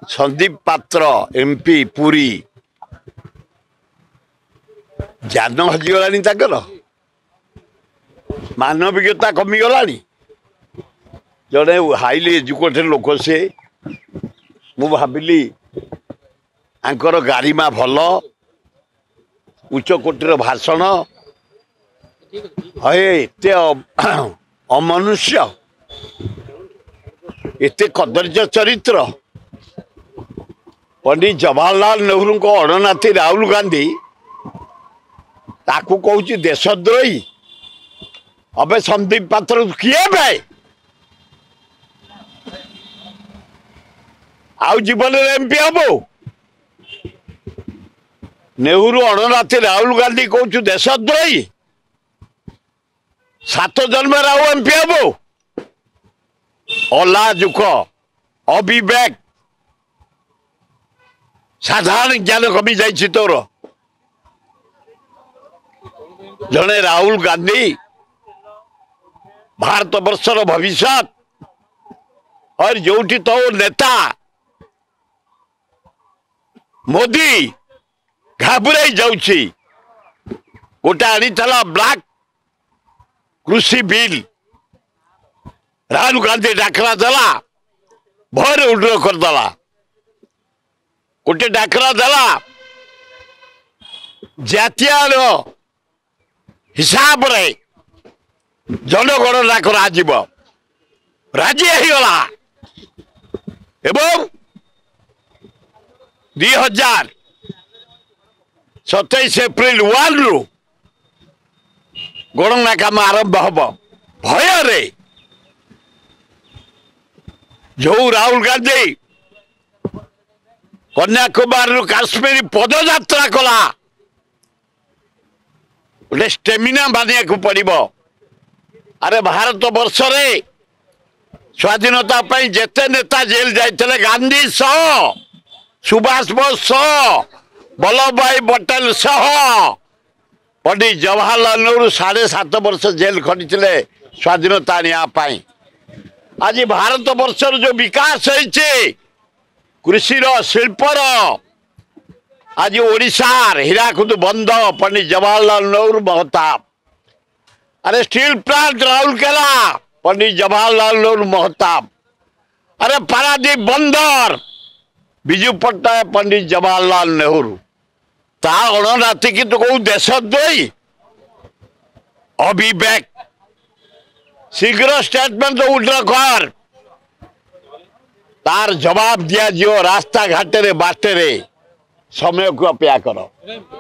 संदीप पात्र एमपी पुरी जान हजिगला मानविकता कमिगला जड़े हाईली एजुकेटेड लोक से मु भाविली आंकर गारिमा भल उच्च कोटीर भाषण एत अमनुष्य एत कदर्य चरित्र पंडित जवाहरलाल नेहरू को अणनाती राहुल गांधी ताकू कहूँ देशद्रोही अबे संदीप पात्र किए भाई आउ जीवन एमपी हम नेहरू अणनाती राहुल गांधी कहूँ देशद्रोही 7 जन्म राहु एमपी हम अलाजुक अविवेक साधारण ज्ञान कमी जाइए तोर जड़े राहुल गांधी भारत वर्षर भविष्य और जोटी तो नेता मोदी घाबुराई जाउछि गोटे आनी ब्लैक कृषि बिल राहुल गांधी डाकरा देला भर उड्र करदेला गोटे डाकरा देला जातीय हिसाब रे जनगणना कराजिब राजी होगला एवं 2027 एप्रिल 1 रु गणना काम आरंभ हम भय रे जो राहुल गांधी कन्याकुमारी काश्मीर पदयात्रा कला गोटे स्टेमिना मानिया को पड़ो अरे भारत वर्ष रे स्वाधीनता जेते नेता जेल जाते गांधी सह सुभाष बोस सह वल्लभ भाई पटेल सह पंडित जवाहरलाल नेहरू 7.5 वर्ष जेल खटिले स्वाधीनता नियापाई आज भारत वर्षर जो विकास होइछे कृषि शिल्पर आज ओडिशार हीराकुद बंद पंडित जवाहरलाल नेहरू महताब अरे स्टील प्लांट राउरकेला पंडित जवाहरलाल नेहरू महताब अरे पारादीप बंदर विजु पट्टनायक पंडित जवाहरलाल नेहरू ता अणनाती की तो कहूँ देशद्रोही अविवेक शीघ्र स्टेटमेंट उड्र कर तार जवाब दिया जो रास्ता घाटे बाटे समय को अपेक्षा करो।